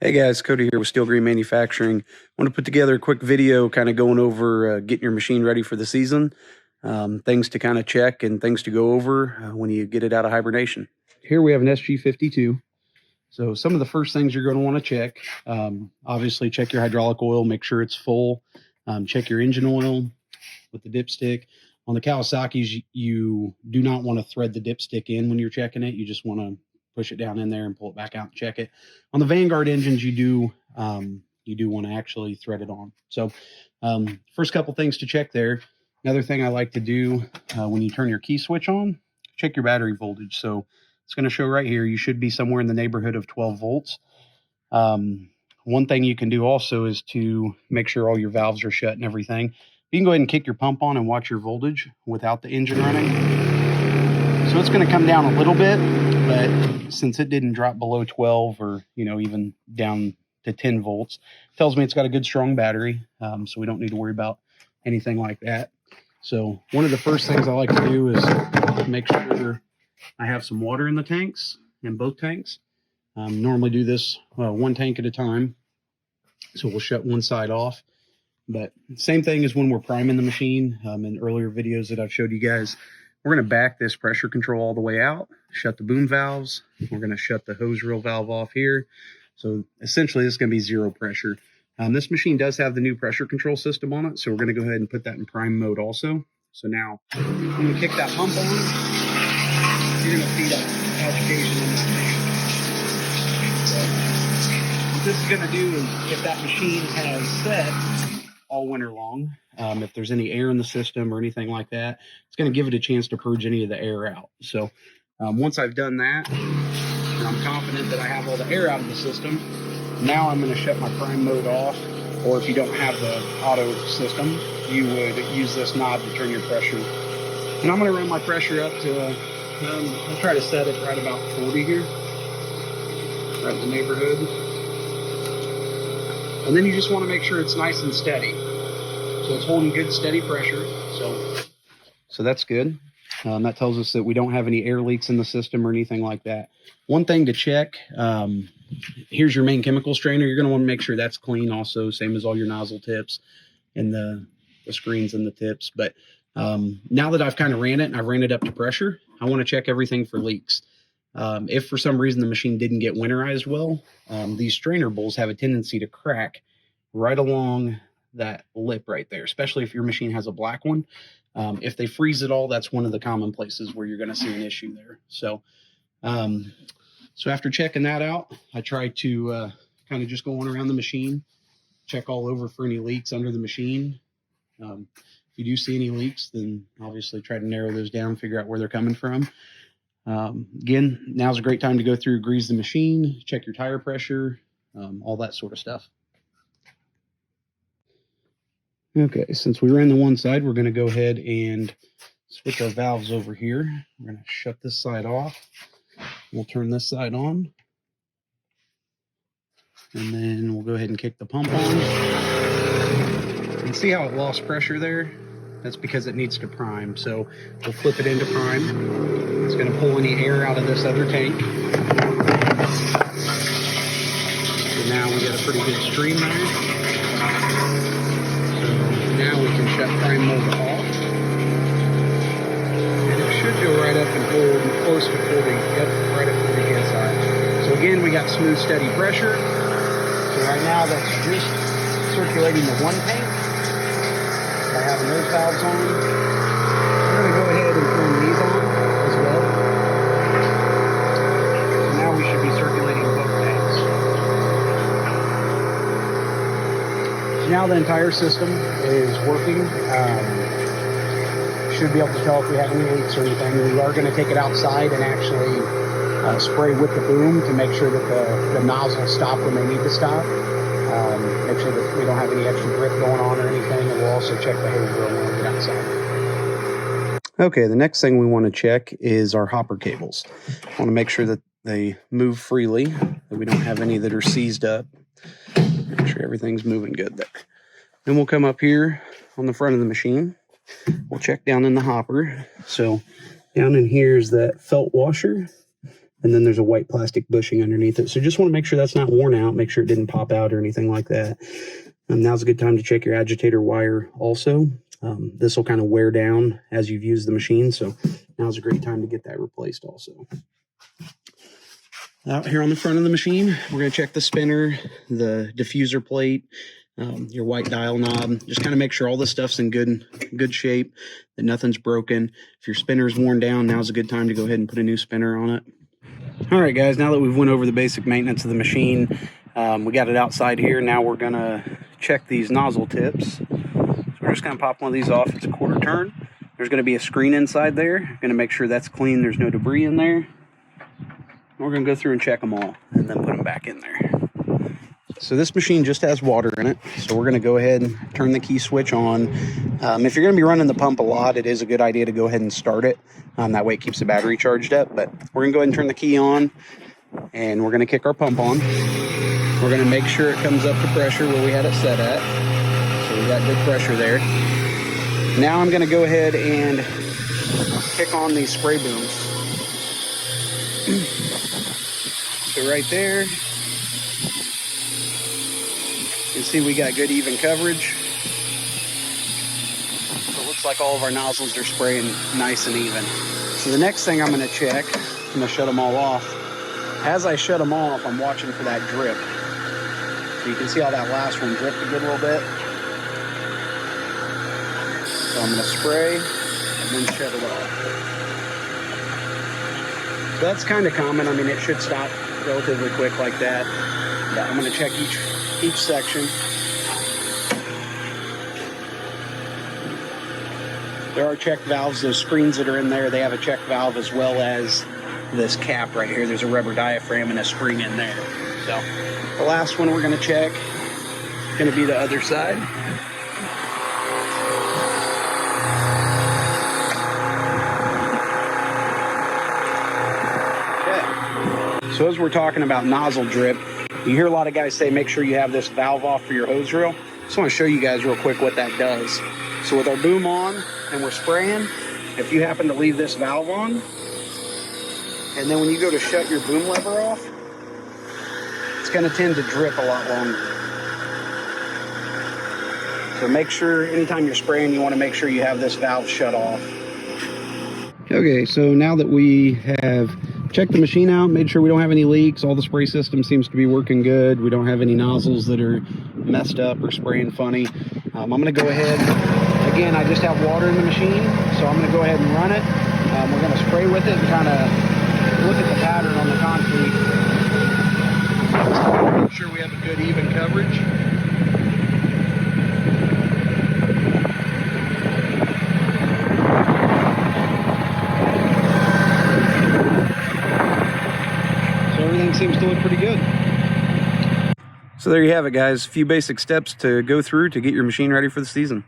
Hey guys, Kodi here with Steel Green Manufacturing. I want to put together a quick video kind of going over getting your machine ready for the season, things to kind of check and things to go over when you get it out of hibernation. Here we have an SG52. So some of the first things you're going to want to check, obviously check your hydraulic oil, make sure it's full, check your engine oil with the dipstick. On the Kawasaki's, you do not want to thread the dipstick in when you're checking it. You just want to push it down in there and pull it back out and check it. On the Vanguard engines, you do want to actually thread it on. So first couple things to check there. Another thing I like to do when you turn your key switch on, check your battery voltage. So it's going to show right here, you should be somewhere in the neighborhood of 12 volts. One thing you can do also is to make sure all your valves are shut and everything. You can go ahead and kick your pump on and watch your voltage without the engine running. So it's going to come down a little bit, but since it didn't drop below 12 or, even down to 10 volts, tells me it's got a good strong battery. So we don't need to worry about anything like that. So one of the first things I like to do is make sure I have some water in the tanks, in both tanks. Normally do this one tank at a time. So we'll shut one side off. But same thing as when we're priming the machine. In earlier videos that I've showed you guys, we're going to back this pressure control all the way out, shut the boom valves. We're going to shut the hose reel valve off here. So essentially, this is going to be zero pressure. This machine does have the new pressure control system on it, so we're going to go ahead and put that in prime mode also. So now I'm going to kick that pump on. You're going to feed up agitation in that tank. So what this is going to do is, if that machine has set all winter long, if there's any air in the system or anything like that, it's going to give it a chance to purge any of the air out. So once I've done that, and I'm confident that I have all the air out of the system, now I'm going to shut my prime mode off. Or if you don't have the auto system, you would use this knob to turn your pressure. And I'm going to run my pressure up to, I'll try to set it right about 40 here, right in the neighborhood. And then you just want to make sure it's nice and steady. So it's holding good, steady pressure. So that's good. That tells us that we don't have any air leaks in the system or anything like that. One thing to check, here's your main chemical strainer. You're going to want to make sure that's clean also, same as all your nozzle tips and the screens and the tips. But now that I've kind of ran it and I've ran it up to pressure, I want to check everything for leaks. If for some reason the machine didn't get winterized well, these strainer bowls have a tendency to crack right along that lip right there, especially if your machine has a black one. If they freeze at all, that's one of the common places where you're going to see an issue there. So after checking that out, I try to kind of just go on around the machine, check all over for any leaks under the machine. If you do see any leaks, then obviously try to narrow those down, figure out where they're coming from. Again, now's a great time to go through, grease the machine, check your tire pressure, all that sort of stuff. Okay, since we ran the one side, we're going to go ahead and switch our valves over here. We're going to shut this side off. We'll turn this side on. And then we'll go ahead and kick the pump on. And see how it lost pressure there? That's because it needs to prime. So we'll flip it into prime. It's going to pull any air out of this other tank. So now we got a pretty good stream there. Now we can shut prime mode off. And it should go right up and hold close to 40. Yep, right at 40 psi. So again, we got smooth, steady pressure. So right now that's just circulating the one tank by having those valves on. We're going to go ahead and turn these on as well. So now we should be circulating both tanks. So now the entire system is working. Should be able to tell if we have any leaks or anything. We are going to take it outside and actually spray with the boom to make sure that the nozzles stop when they need to stop. Make sure that we don't have any extra drip going on or anything, and we'll also check the hose reel when we get outside. Okay, the next thing we want to check is our hopper cables. I want to make sure that they move freely, that we don't have any that are seized up. Make sure everything's moving good there. Then we'll come up here on the front of the machine. We'll check down in the hopper. So down in here is that felt washer. And then there's a white plastic bushing underneath it. So just want to make sure that's not worn out, make sure it didn't pop out or anything like that. Now's a good time to check your agitator wire also. This will kind of wear down as you've used the machine, so now's a great time to get that replaced also. Out here on the front of the machine, we're going to check the spinner, the diffuser plate, your white dial knob. Just kind of make sure all this stuff's in good shape, that nothing's broken. If your spinner's worn down, now's a good time to go ahead and put a new spinner on it. All right, guys, now that we've went over the basic maintenance of the machine, we got it outside here. Now we're going to check these nozzle tips. So we're just going to pop one of these off. It's a quarter turn. There's going to be a screen inside there. Going to make sure that's clean. There's no debris in there. We're going to go through and check them all and then put them back in there. So this machine just has water in it. So we're going to go ahead and turn the key switch on. If you're going to be running the pump a lot, it is a good idea to go ahead and start it. That way it keeps the battery charged up. But we're going to go ahead and turn the key on, and we're going to kick our pump on. We're going to make sure it comes up to pressure where we had it set at. So we got good pressure there. Now I'm going to go ahead and kick on these spray booms. So right there, you can see we got good even coverage. So it looks like all of our nozzles are spraying nice and even. So the next thing I'm going to check, I'm going to shut them all off. As I shut them off, I'm watching for that drip. So you can see how that last one dripped a good little bit. So I'm going to spray and then shut it off. So that's kind of common. I mean, it should stop relatively quick like that. But I'm going to check each section. There are check valves. Those screens that are in there, they have a check valve as well as this cap right here. There's a rubber diaphragm and a spring in there. So the last one we're going to check is going to be the other side. So as we're talking about nozzle drip, you hear a lot of guys say make sure you have this valve off for your hose reel. Just want to show you guys real quick what that does. So with our boom on and we're spraying, if you happen to leave this valve on, and then when you go to shut your boom lever off, it's going to tend to drip a lot longer. So make sure anytime you're spraying, you want to make sure you have this valve shut off. Okay, so now that we have checked the machine out, made sure we don't have any leaks, all the spray system seems to be working good, we don't have any nozzles that are messed up or spraying funny, I'm going to go ahead, again, I just have water in the machine, so I'm going to go ahead and run it. We're going to spray with it and kind of look at the pattern on the concrete. Make sure we have a good even coverage. Everything seems to look pretty good. So there you have it, guys. A few basic steps to go through to get your machine ready for the season.